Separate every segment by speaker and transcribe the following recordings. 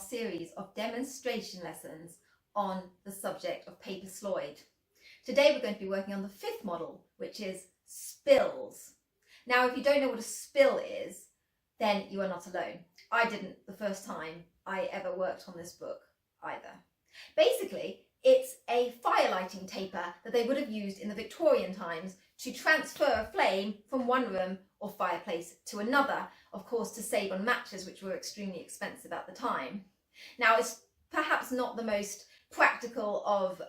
Speaker 1: series of demonstration lessons on the subject of Paper Sloyd. Today we're going to be working on the fifth model, which is spills. Now, if you don't know what a spill is, then you are not alone. I didn't the first time I ever worked on this book either. Basically, it's a fire lighting taper that they would have used in the Victorian times to transfer a flame from one room or fireplace to another, of course to save on matches, which were extremely expensive at the time. Now, it's perhaps not the most practical of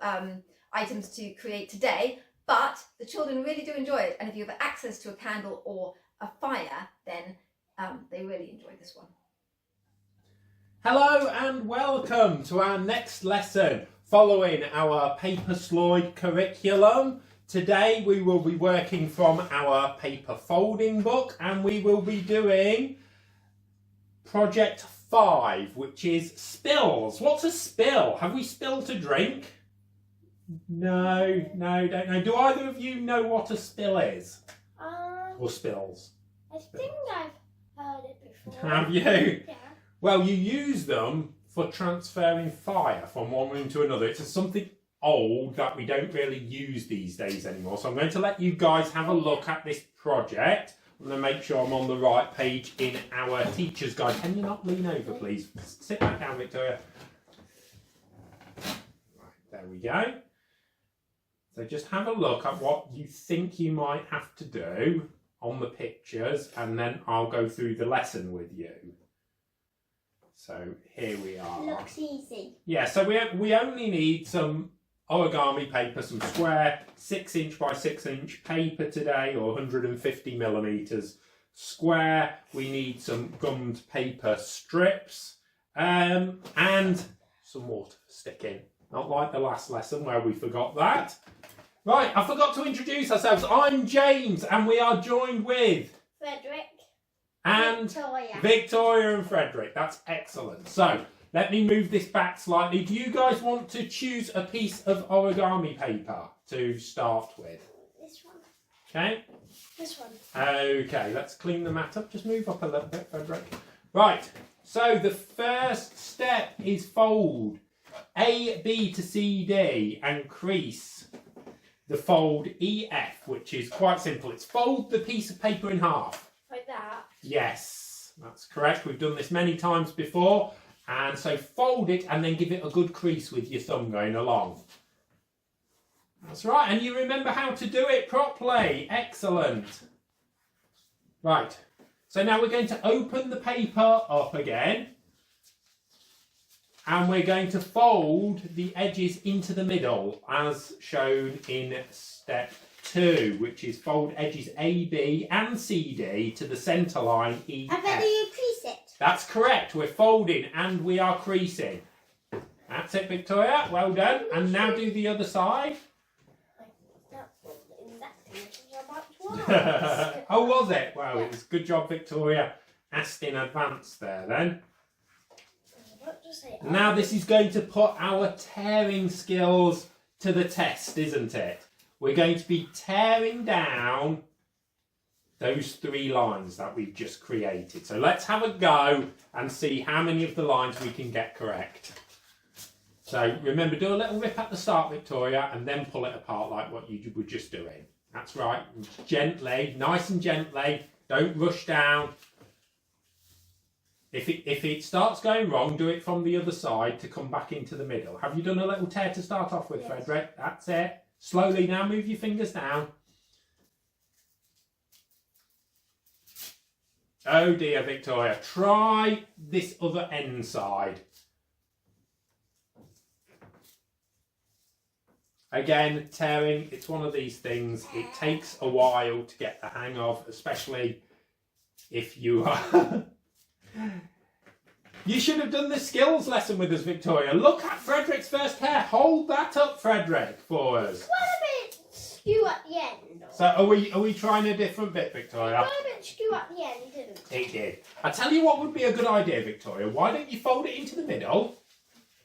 Speaker 1: items to create today, but the children really do enjoy it, and if you have access to a candle or a fire, then they really enjoy this one.
Speaker 2: Hello and welcome to our next lesson following our Paper Sloyd curriculum. Today we will be working from our paper folding book and we will be doing project 5, which is spills. What's a spill? Have we spilled a drink? No, don't know. Do either of you know what a spill is? Or spills?
Speaker 3: I think I've heard it before.
Speaker 2: Have you?
Speaker 3: Yeah.
Speaker 2: Well, you use them for transferring fire from one room to another. It's something old that we don't really use these days anymore. So I'm going to let you guys have a look at this project. I'm going to make sure I'm on the right page in our teacher's guide. Can you not lean over, please? Sit back down, Victoria. Right, there we go. So just have a look at what you think you might have to do on the pictures, and then I'll go through the lesson with you. So here we are.
Speaker 3: Looks easy.
Speaker 2: Yeah, so we only need some origami paper, some square 6" by 6" paper today, or 150mm square. We need some gummed paper strips and some water for sticking. Not like the last lesson where we forgot that. Right, I forgot to introduce ourselves. I'm James and we are joined with
Speaker 3: Frederick.
Speaker 2: and
Speaker 3: Victoria.
Speaker 2: Victoria and Frederick. That's excellent. So let me move this back slightly. Do you guys want to choose a piece of origami paper to start with?
Speaker 3: This one.
Speaker 2: Okay.
Speaker 3: This one.
Speaker 2: Okay, let's clean the mat up. Just move up a little bit, Frederick. Right, so the first step is fold A, B to C, D and crease the fold EF, which is quite simple. It's fold the piece of paper in half.
Speaker 3: Like that?
Speaker 2: Yes, that's correct. We've done this many times before. And so fold it and then give it a good crease with your thumb going along. That's right, and you remember how to do it properly. Excellent. Right, so now we're going to open the paper up again. And we're going to fold the edges into the middle as shown in step 2, which is fold edges AB and CD to the centre line EF.
Speaker 3: And then you crease it.
Speaker 2: That's correct. We're folding and we are creasing. That's it, Victoria. Well done. And now do the other side.
Speaker 3: That's exactly what I was about to ask.
Speaker 2: Oh, was it? Well, it was good job, Victoria. Asked in advance there then. Now this is going to put our tearing skills to the test, isn't it? We're going to be tearing down those 3 lines that we've just created. So let's have a go and see how many of the lines we can get correct. So remember, do a little rip at the start, Victoria, and then pull it apart like what you were just doing. That's right. Gently, nice and gently. Don't rush down. If it starts going wrong, do it from the other side to come back into the middle. Have you done a little tear to start off with,
Speaker 3: yes.
Speaker 2: Frederick? That's it. Slowly now, move your fingers down. Oh dear, Victoria. Try this other end side. Again, tearing, it's one of these things. It takes a while to get the hang of, especially if you are... You should have done the skills lesson with us, Victoria. Look at Frederick's first hair. Hold that up, Frederick, for us.
Speaker 3: What a bit skew at the end.
Speaker 2: So are we trying a different bit, Victoria?
Speaker 3: What a bit skew at the end, didn't it?
Speaker 2: It did. I tell you what would be a good idea, Victoria. Why don't you fold it into the middle?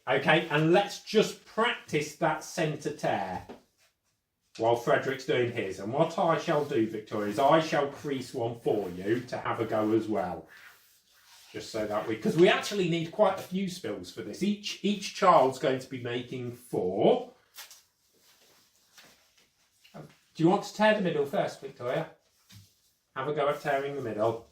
Speaker 2: Okay, and let's just practice that centre tear while Frederick's doing his. And what I shall do, Victoria, is I shall crease one for you to have a go as well. Just so that because we actually need quite a few spills for this. Each child's going to be making 4. Do you want to tear the middle first, Victoria? Have a go at tearing the middle.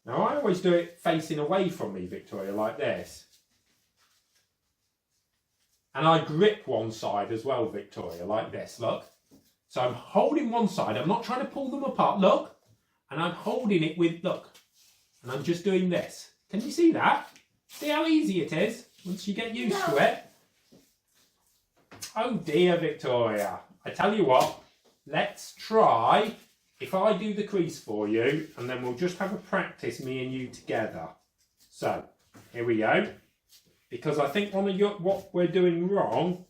Speaker 2: Now I always do it facing away from me, Victoria, like this. And I grip one side as well, Victoria, like this, look. So I'm holding one side, I'm not trying to pull them apart, look. And I'm holding it with, look. And I'm just doing this. Can you see that? See how easy it is once you get used to it? Oh dear, Victoria. I tell you what, let's try, if I do the crease for you, and then we'll just have a practice, me and you together. So, here we go. Because I think what we're doing wrong.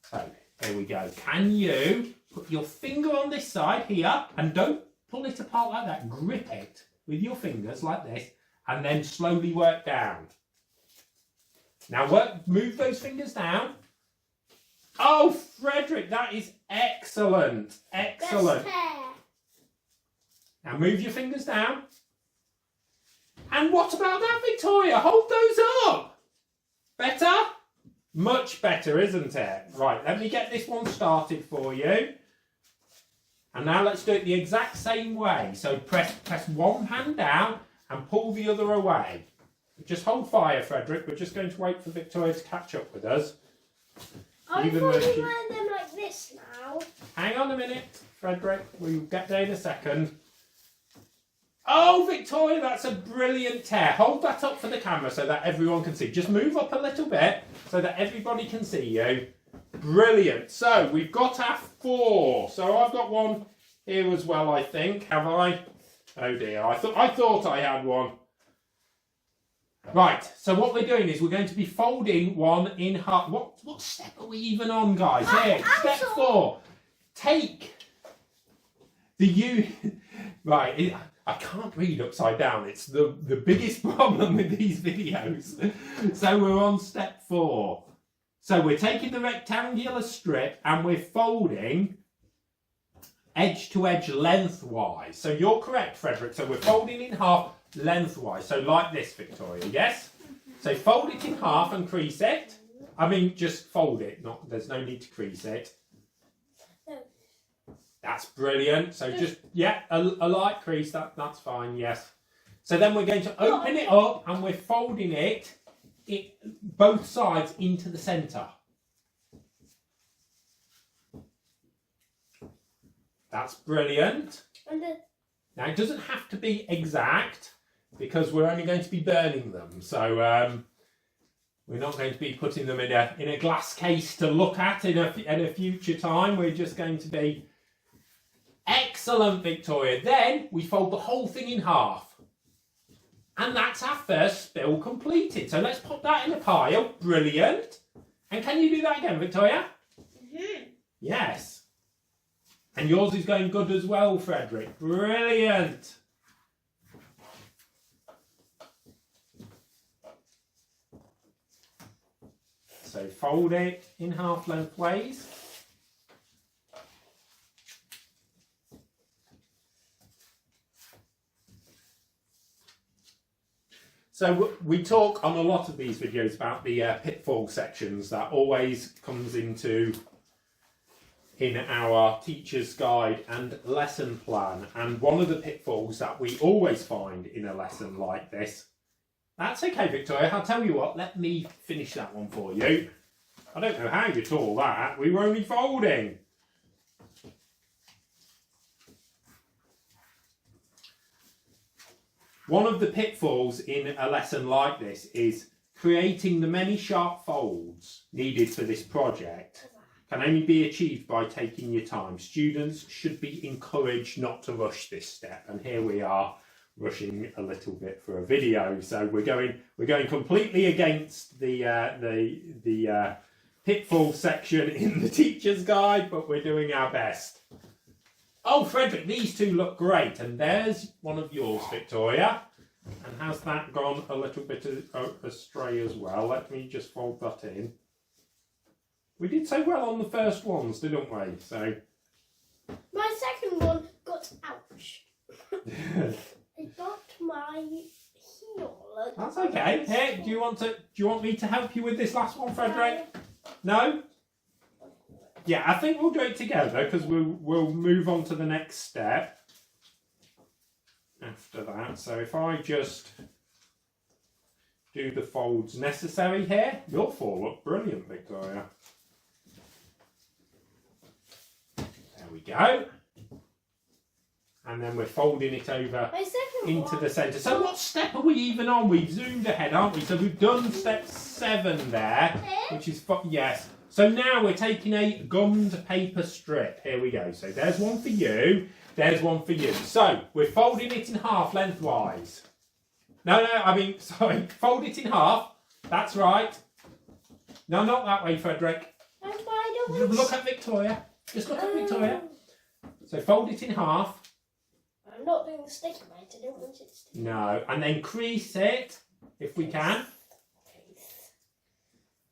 Speaker 2: So, here we go. Can you put your finger on this side here, and don't pull it apart like that. Grip it with your fingers like this, and then slowly work down. Now move those fingers down. Oh, Frederick, that is excellent. Excellent. Now move your fingers down. And what about that, Victoria? Hold those up. Better? Much better, isn't it? Right, let me get this one started for you. And now let's do it the exact same way. So press one hand down and pull the other away. Just hold fire, Frederick. We're just going to wait for Victoria to catch up with us.
Speaker 3: I'm folding them like this now.
Speaker 2: Hang on a minute, Frederick. We'll get there in a second. Oh, Victoria, that's a brilliant tear. Hold that up for the camera so that everyone can see. Just move up a little bit so that everybody can see you. Brilliant. So we've got our 4. So I've got one here as well, I think. Have I? Oh dear. I thought I had one. Right. So what we're doing is we're going to be folding one in half. What step are we even on, guys? Here, step 4. Take the U. Right. I can't read upside down. It's the biggest problem with these videos. So we're on step 4. So we're taking the rectangular strip and we're folding edge to edge lengthwise. So you're correct, Frederick. So we're folding in half lengthwise. So like this, Victoria, yes? So fold it in half and crease it. I mean, just fold it. There's no need to crease it. That's brilliant. So just, yeah, a light crease, that's fine, yes. So then we're going to open it up and we're folding it both sides into the centre. That's brilliant. Now it doesn't have to be exact because we're only going to be burning them. So we're not going to be putting them in a glass case to look at in a future time. We're just going to be... Excellent, Victoria. Then we fold the whole thing in half. And that's our first spill completed. So let's put that in a pile. Brilliant. And can you do that again, Victoria?
Speaker 3: Mm-hmm.
Speaker 2: Yes. And yours is going good as well, Frederick. Brilliant. So fold it in half lengthways. So we talk on a lot of these videos about the pitfall sections that always comes in our teacher's guide and lesson plan. And one of the pitfalls that we always find in a lesson like this, that's okay, Victoria, I'll tell you what, let me finish that one for you. I don't know how you taught that, we were only folding. One of the pitfalls in a lesson like this is creating the many sharp folds needed for this project can only be achieved by taking your time. Students should be encouraged not to rush this step, and here we are rushing a little bit for a video. So we're going completely against the pitfall section in the teacher's guide, but we're doing our best. Oh, Frederick, these two look great. And there's one of yours, Victoria. And has that gone a little bit astray as well? Let me just fold that in. We did so well on the first ones, didn't we? So.
Speaker 3: My second one got ouch. It got my heel.
Speaker 2: That's okay. Here, do you want me to help you with this last one, Frederick? No? Yeah, I think we'll do it together because we'll move on to the next step after that. So if I just do the folds necessary here, your fall look brilliant, Victoria. There we go. And then we're folding it over into the centre. So what step are we even on? We've zoomed ahead, aren't we? So we've done step 7 there, which is, yes. So now we're taking a gummed paper strip. Here we go. So there's one for you, there's one for you. So we're folding it in half lengthwise. Sorry, fold it in half. That's right. No, not that way, Frederick. Look at Victoria. Just look at Victoria. So fold it in half.
Speaker 3: I'm not doing the sticky mate, I don't want it sticky.
Speaker 2: No, and then crease it, if we can.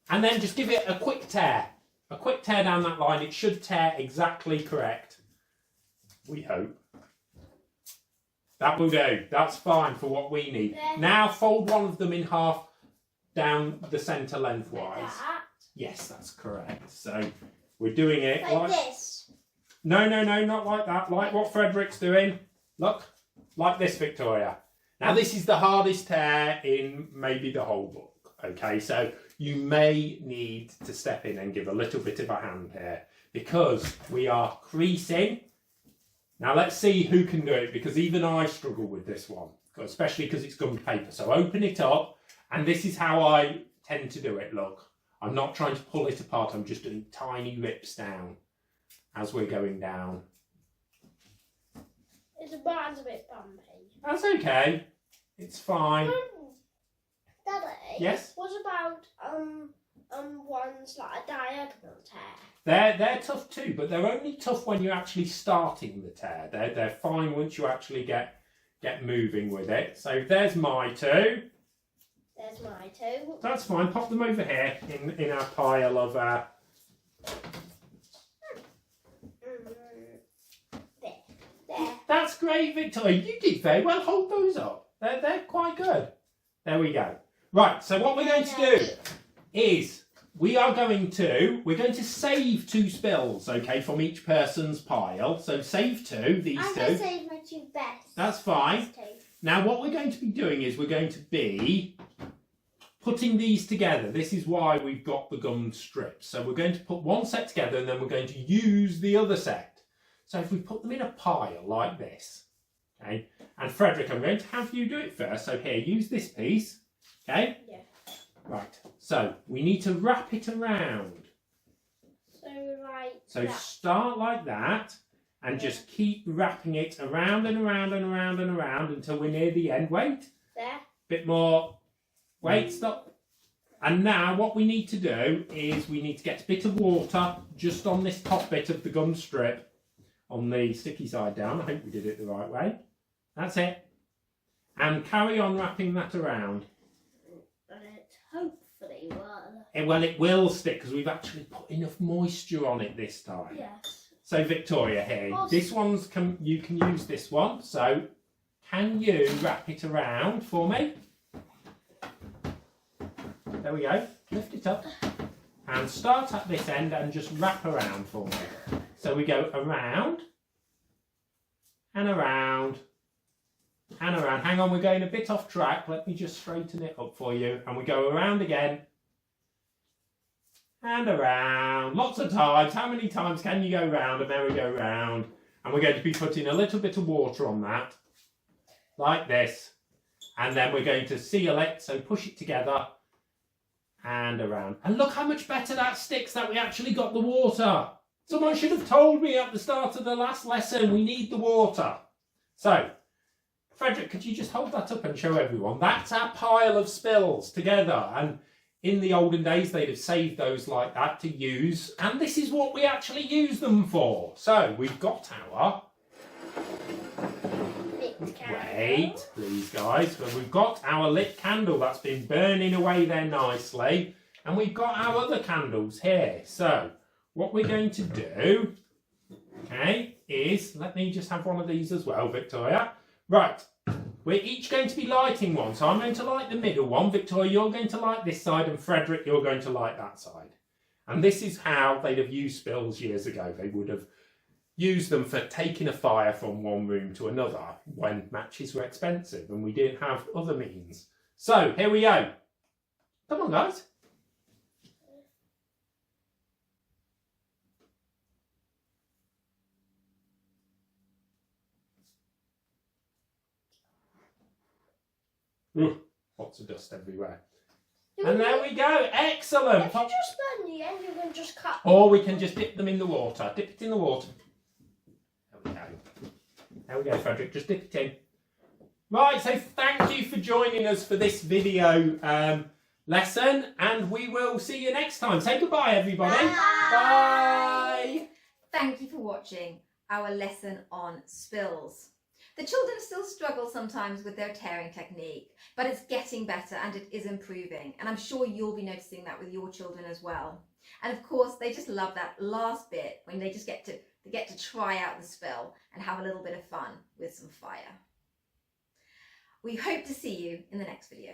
Speaker 2: And then just give it a quick tear. A quick tear down that line. It should tear exactly correct. We hope. That will do. That's fine for what we need. Now fold one of them in half down the centre lengthwise.
Speaker 3: Like that?
Speaker 2: Yes, that's correct. So we're doing it
Speaker 3: like this.
Speaker 2: No, not like that. Like what Frederick's doing. Look, like this, Victoria. Now this is the hardest tear in maybe the whole book. Okay, so you may need to step in and give a little bit of a hand here because we are creasing. Now let's see who can do it because even I struggle with this one, especially because it's gummed paper. So open it up and this is how I tend to do it. Look, I'm not trying to pull it apart. I'm just doing tiny rips down as we're going down.
Speaker 3: It's a bit bumpy.
Speaker 2: That's okay. It's fine.
Speaker 3: Daddy.
Speaker 2: Yes?
Speaker 3: What about ones like a diagonal tear?
Speaker 2: They're tough too, but they're only tough when you're actually starting the tear. They're fine once you actually get moving with it. So there's my two.
Speaker 3: There's my two.
Speaker 2: That's fine. Pop them over here in our pile of
Speaker 3: There.
Speaker 2: That's great, Victoria. You did very well. Hold those up. They're quite good. There we go. Right, so what we're going to do is we're going to save 2 spills, okay, from each person's pile. So save 2, these
Speaker 3: I'm
Speaker 2: 2.
Speaker 3: going to save my 2 best.
Speaker 2: That's fine. Now what we're going to be doing is we're going to be putting these together. This is why we've got the gummed strips. So we're going to put one set together and then we're going to use the other set. So if we put them in a pile like this, okay, and Frederick, I'm going to have you do it first. So here, use this piece, okay?
Speaker 3: Yeah.
Speaker 2: Right, so we need to wrap it around.
Speaker 3: So that.
Speaker 2: Start like that and just keep wrapping it around and around and around and around until we're near the end. Wait.
Speaker 3: There.
Speaker 2: Bit more. Wait, stop. And now what we need to do is we need to get a bit of water just on this top bit of the gum strip on the sticky side down. I hope we did it the right way. That's it. And carry on wrapping that around.
Speaker 3: And it hopefully will.
Speaker 2: Well, it will stick because we've actually put enough moisture on it this time.
Speaker 3: Yes.
Speaker 2: So Victoria here, this one's you can use this one. So can you wrap it around for me? There we go. Lift it up and start at this end and just wrap around for me. So we go around and around and around. Hang on, we're going a bit off track. Let me just straighten it up for you. And we go around again and around. Lots of times. How many times can you go round? And then we go round. And we're going to be putting a little bit of water on that, like this. And then we're going to seal it. So push it together and around. And look how much better that sticks that we actually got the water. Someone should have told me at the start of the last lesson we need the water. So, Frederick, could you just hold that up and show everyone? That's our pile of spills together. And in the olden days, they'd have saved those like that to use. And this is what we actually use them for. So, we've got our... Wait, please, guys. But we've got our lit candle that's been burning away there nicely. And we've got our other candles here. So what we're going to do, okay, is, let me just have one of these as well, Victoria. Right, we're each going to be lighting one. So I'm going to light the middle one. Victoria, you're going to light this side, and Frederick, you're going to light that side. And this is how they'd have used spills years ago. They would have used them for taking a fire from one room to another when matches were expensive and we didn't have other means. So here we go. Come on, guys. Ooh, lots of dust everywhere. And there we go. Excellent.
Speaker 3: If you just burn the end, you can just cut.
Speaker 2: Or we can just dip them in the water. Dip it in the water. There we go. There we go, Frederick. Just dip it in. Right, so thank you for joining us for this video lesson, and we will see you next time. Say goodbye, everybody. Bye.
Speaker 1: Thank you for watching our lesson on spills. The children still struggle sometimes with their tearing technique, but it's getting better and it is improving. And I'm sure you'll be noticing that with your children as well. And of course, they just love that last bit when they just get to try out the spill and have a little bit of fun with some fire. We hope to see you in the next video.